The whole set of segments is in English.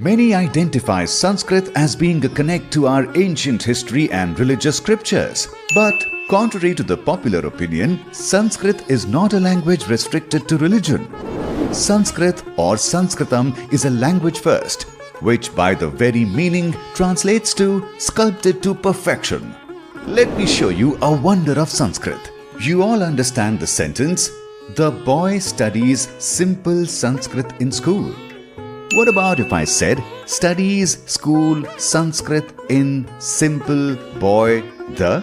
Many identify Sanskrit as being a connect to our ancient history and religious scriptures. But contrary to the popular opinion, Sanskrit is not a language restricted to religion. Sanskrit or Sanskritam is a language first, which by the very meaning translates to sculpted to perfection. Let me show you a wonder of Sanskrit. You all understand the sentence, "The boy studies simple Sanskrit in school." What about if I said, studies school Sanskrit in simple boy the?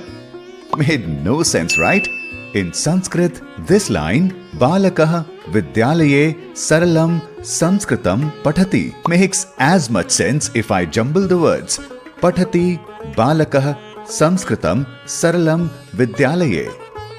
Made no sense, right? In Sanskrit, this line, Balakah Vidyalaye Saralam Sanskritam Pathati, makes as much sense if I jumble the words. Pathati Balakah Sanskritam Saralam Vidyalaye.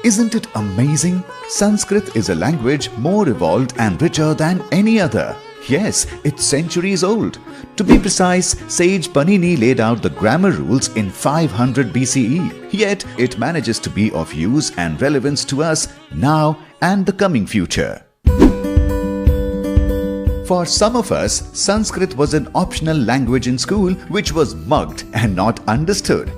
Isn't it amazing? Sanskrit is a language more evolved and richer than any other. Yes, it's centuries old. To be precise, sage Panini laid out the grammar rules in 500 BCE. Yet, it manages to be of use and relevance to us now and the coming future. For some of us, Sanskrit was an optional language in school which was mugged and not understood.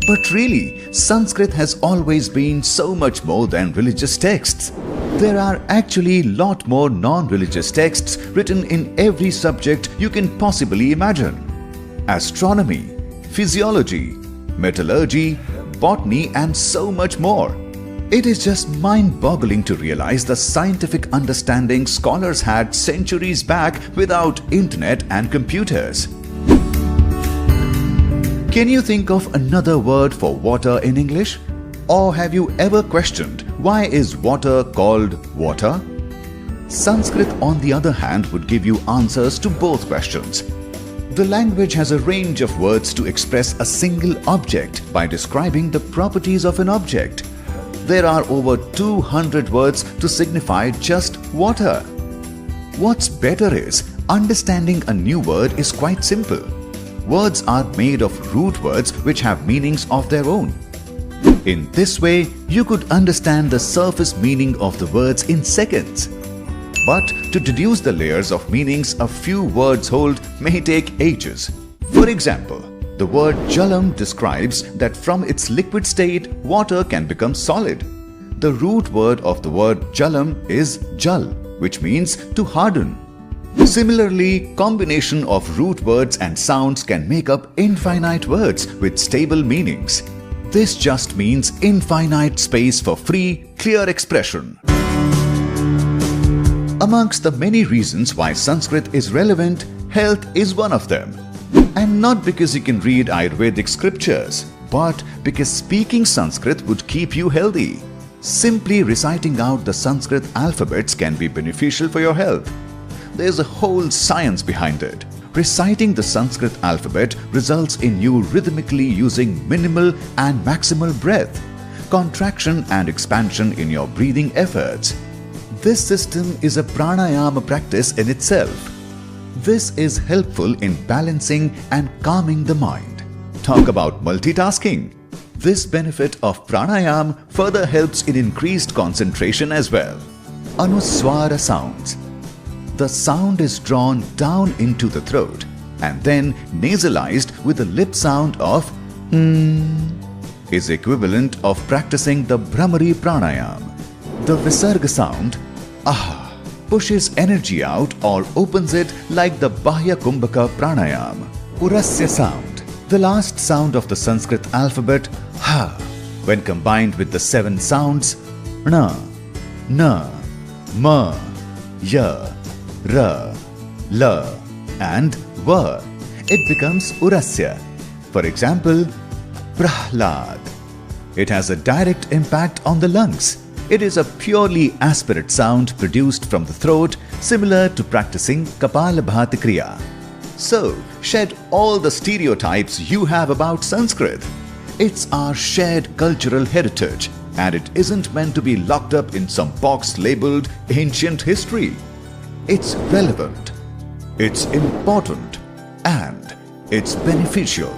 But really, Sanskrit has always been so much more than religious texts. There are actually a lot more non-religious texts written in every subject you can possibly imagine. Astronomy, physiology, metallurgy, botany, and so much more. It is just mind-boggling to realize the scientific understanding scholars had centuries back without internet and computers. Can you think of another word for water in English? Or have you ever questioned why is water called water? Sanskrit, on the other hand, would give you answers to both questions. The language has a range of words to express a single object by describing the properties of an object. There are over 200 words to signify just water. What's better is, understanding a new word is quite simple. Words are made of root words which have meanings of their own. In this way, you could understand the surface meaning of the words in seconds. But to deduce the layers of meanings a few words hold may take ages. For example, the word jalam describes that from its liquid state, water can become solid. The root word of the word jalam is jal, which means to harden. Similarly, combination of root words and sounds can make up infinite words with stable meanings. This just means infinite space for free, clear expression. Amongst the many reasons why Sanskrit is relevant, health is one of them. And not because you can read Ayurvedic scriptures, but because speaking Sanskrit would keep you healthy. Simply reciting out the Sanskrit alphabets can be beneficial for your health. There's a whole science behind it. Reciting the Sanskrit alphabet results in you rhythmically using minimal and maximal breath, contraction and expansion in your breathing efforts. This system is a pranayama practice in itself. This is helpful in balancing and calming the mind. Talk about multitasking. This benefit of pranayama further helps in increased concentration as well. Anuswara sounds. The sound is drawn down into the throat and then nasalized with a lip sound of is equivalent of practicing the Bhramari pranayama. The Visarga sound pushes energy out or opens it like the Bahya Kumbhaka pranayama. Urasya sound, the last sound of the Sanskrit alphabet, ha, when combined with the 7 sounds na, na, ma, ya, ra, la, and va, it becomes Urasya. For example, Prahlad. It has a direct impact on the lungs. It is a purely aspirate sound produced from the throat, similar to practicing Kapalabhati Kriya. So, shed all the stereotypes you have about Sanskrit. It's our shared cultural heritage, and it isn't meant to be locked up in some box labeled ancient history. It's relevant, it's important, and it's beneficial.